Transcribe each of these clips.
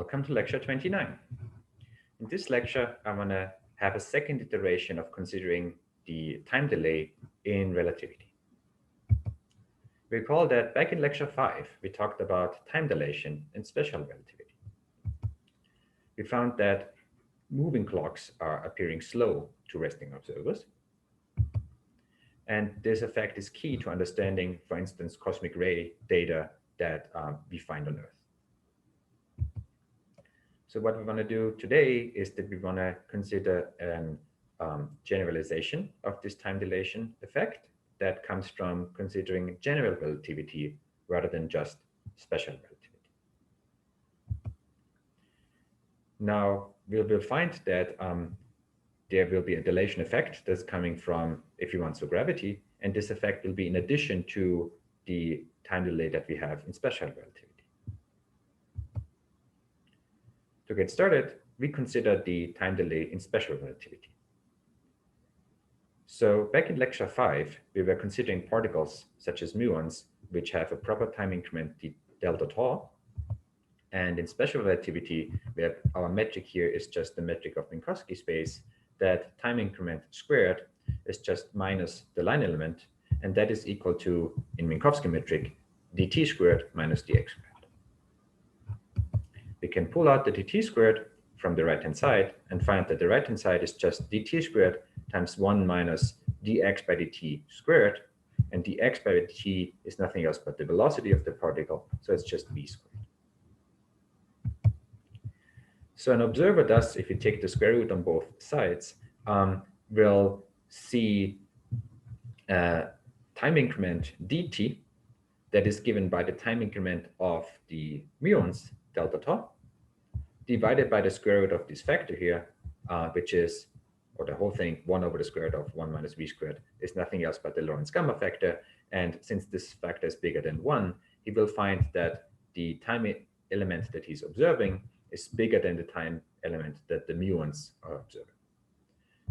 Welcome to lecture 29. In this lecture, I'm going to have a second iteration of considering the time delay in relativity. Recall that back in lecture 5, we talked about time dilation in special relativity. We found that moving clocks are appearing slow to resting observers. And this effect is key to understanding, for instance, cosmic ray data that we find on Earth. So what we want to do today is that we want to consider a generalization of this time dilation effect that comes from considering general relativity rather than just special relativity. Now, we will find that there will be a dilation effect that's coming from, if you want, so gravity, and this effect will be in addition to the time delay that we have in special relativity. To get started, we consider the time delay in special relativity. So back in lecture 5, we were considering particles such as muons, which have a proper time increment delta tau. And in special relativity, where our metric here is just the metric of Minkowski space, that time increment squared is just minus the line element, and that is equal to, in Minkowski metric, dt squared minus dx squared. We can pull out the dt squared from the right-hand side and find that the right-hand side is just dt squared times 1 minus dx by dt squared, and dx by dt is nothing else but the velocity of the particle, so it's just v squared. So an observer thus, if you take the square root on both sides, will see time increment dt that is given by the time increment of the muons, delta tau, divided by the square root of this factor here, which is, or the whole thing, 1 over the square root of 1 minus v squared is nothing else but the Lorentz gamma factor. And since this factor is bigger than 1, he will find that the time element that he's observing is bigger than the time element that the muons are observing.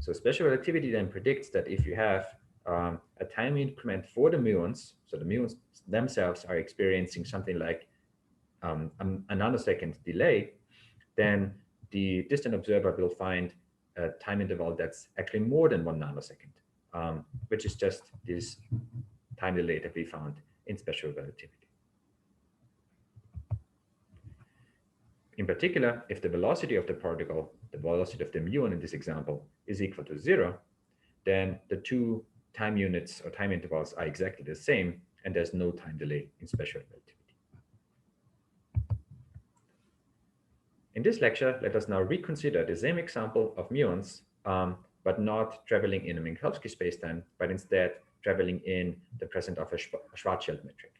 So special relativity then predicts that if you have a time increment for the muons, so the muons themselves are experiencing something like a nanosecond delay, then the distant observer will find a time interval that's actually more than 1 nanosecond, which is just this time delay that we found in special relativity. In particular, if the velocity of the particle, the velocity of the muon in this example, is equal to 0, then the two time units or time intervals are exactly the same, and there's no time delay in special relativity. In this lecture, let us now reconsider the same example of muons, but not traveling in a Minkowski spacetime, but instead traveling in the present of a Schwarzschild metric.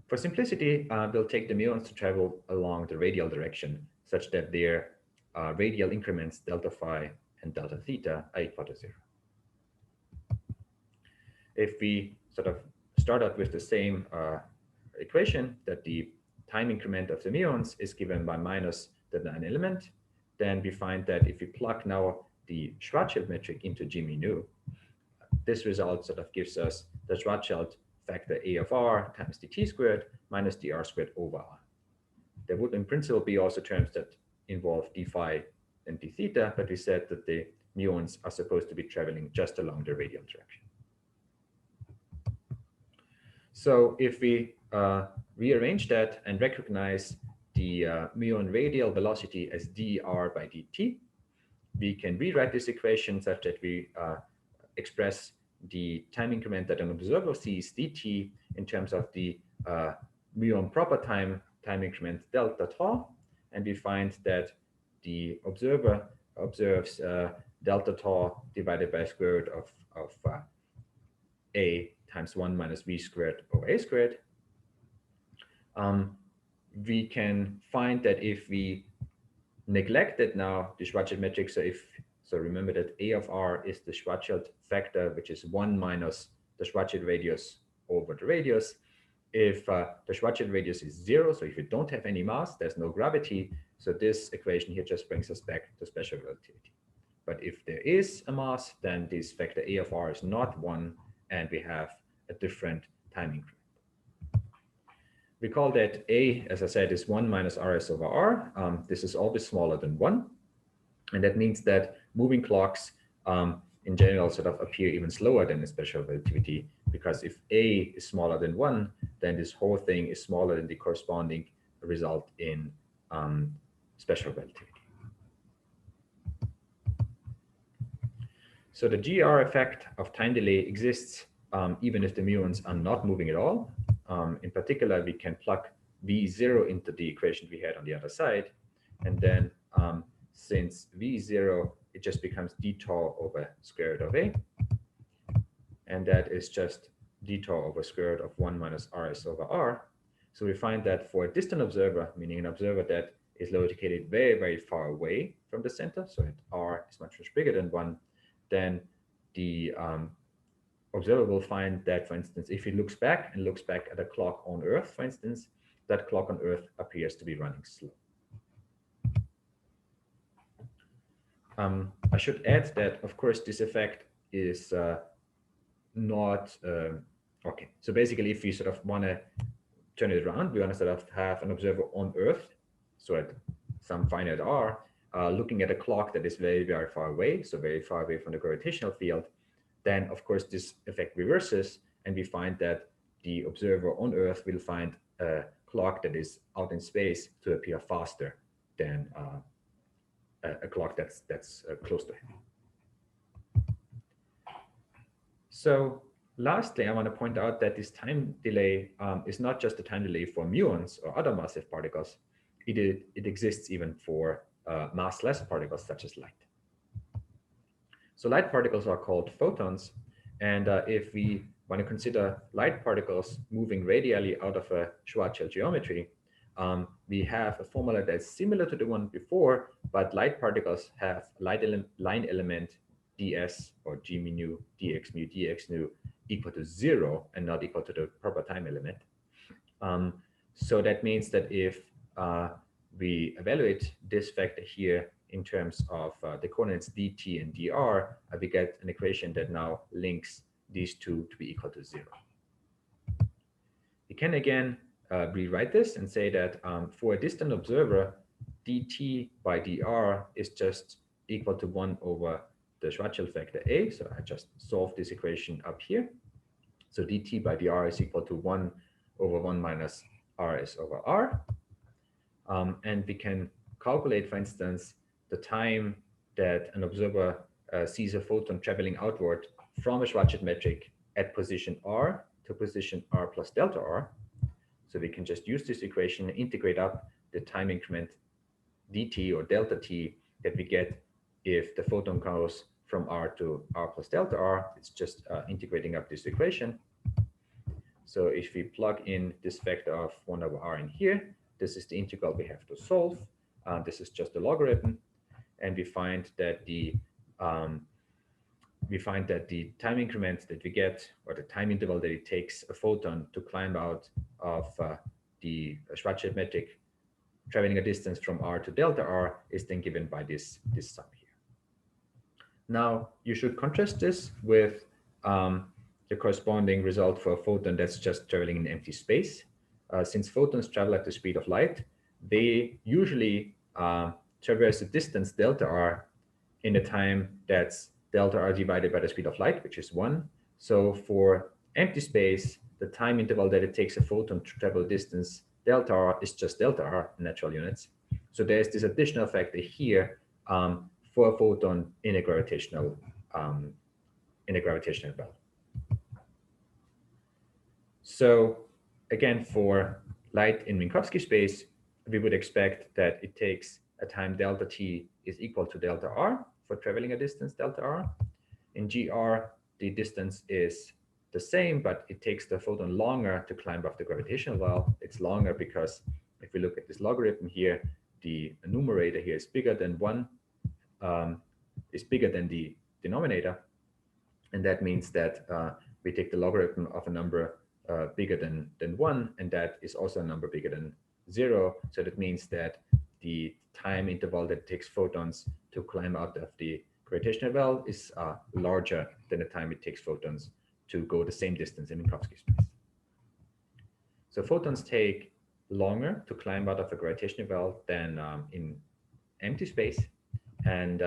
For simplicity, we'll take the muons to travel along the radial direction, such that their radial increments delta phi and delta theta are equal to 0. If we sort of start out with the same equation, that the time increment of the muons is given by minus the line element, then we find that if we plug now the Schwarzschild metric into G mu, this result sort of gives us the Schwarzschild factor A of r times dt squared minus dr squared over r. There would in principle be also terms that involve d phi and d theta, but we said that the muons are supposed to be traveling just along the radial direction. So if we rearrange that and recognize the muon radial velocity as dr by dt, we can rewrite this equation such that we express the time increment that an observer sees dt in terms of the muon proper time increment delta tau, and we find that the observer observes delta tau divided by square root of a times 1 minus v squared over a squared. We can find that if we neglected now the Schwarzschild metric, so remember that A of r is the Schwarzschild factor, which is 1 minus the Schwarzschild radius over the radius. If the Schwarzschild radius is 0, so if you don't have any mass, there's no gravity. So this equation here just brings us back to special relativity. But if there is a mass, then this factor A of r is not 1, and we have a different time increment. Recall that A, as I said, is 1 minus Rs over R. This is always smaller than 1. And that means that moving clocks in general sort of appear even slower than the special relativity, because if A is smaller than 1, then this whole thing is smaller than the corresponding result in special relativity. So the GR effect of time delay exists even if the muons are not moving at all. In particular, we can plug V0 into the equation we had on the other side. And then since V0, it just becomes d tau over square root of A. And that is just d tau over square root of 1 minus Rs over R. So we find that for a distant observer, meaning an observer that is located very, very far away from the center, so that R is much, much bigger than 1, then the observer will find that, for instance, if he looks back and looks back at a clock on Earth, for instance, that clock on Earth appears to be running slow. I should add that, of course, this effect is not okay. So basically, if we sort of want to turn it around, we want to sort of have an observer on Earth, so at some finite R, looking at a clock that is very, very far away, so very far away from the gravitational field, then of course this effect reverses, and we find that the observer on Earth will find a clock that is out in space to appear faster than a clock that's close to him. So lastly, I want to point out that this time delay is not just a time delay for muons or other massive particles. It exists even for massless particles such as light. So light particles are called photons. And if we want to consider light particles moving radially out of a Schwarzschild geometry, we have a formula that's similar to the one before, but light particles have line element ds or g mu nu dx nu equal to 0 and not equal to the proper time element. So that means that if we evaluate this factor here in terms of the coordinates dt and dr, we get an equation that now links these two to be equal to 0. We can again rewrite this and say that for a distant observer, dt by dr is just equal to 1 over the Schwarzschild factor A. So I just solved this equation up here. So dt by dr is equal to 1 over 1 minus Rs over R. And we can calculate, for instance, the time that an observer sees a photon traveling outward from a Schwarzschild metric at position R to position R plus delta R. So we can just use this equation and integrate up the time increment dt or delta t that we get if the photon goes from R to R plus delta R. It's just integrating up this equation. So if we plug in this factor of 1 over R in here, this is the integral we have to solve. This is just a logarithm, and we find that the time increment that we get, or the time interval that it takes a photon to climb out of the Schwarzschild metric traveling a distance from R to delta R, is then given by this sum here. Now you should contrast this with the corresponding result for a photon that's just traveling in empty space. Since photons travel at the speed of light, they usually traverse a distance delta R in a time that's delta R divided by the speed of light, which is 1. So for empty space, the time interval that it takes a photon to travel distance delta R is just delta R in natural units. So there's this additional factor here for a photon in a gravitational belt. So again, for light in Minkowski space, we would expect that it takes a time delta t is equal to delta R for traveling a distance delta R. In GR, the distance is the same, but it takes the photon longer to climb up the gravitational well. It's longer because if we look at this logarithm here, the numerator here is bigger than 1, is bigger than the denominator. And that means that we take the logarithm of a number bigger than 1, and that is also a number bigger than 0. So that means that the time interval that it takes photons to climb out of the gravitational well is larger than the time it takes photons to go the same distance in Minkowski space. So photons take longer to climb out of a gravitational belt than in empty space. And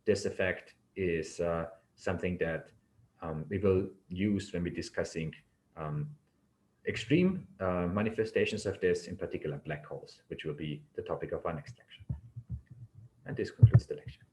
this effect is something that we will use when we're discussing extreme manifestations of this, in particular black holes, which will be the topic of our next lecture. And this concludes the lecture.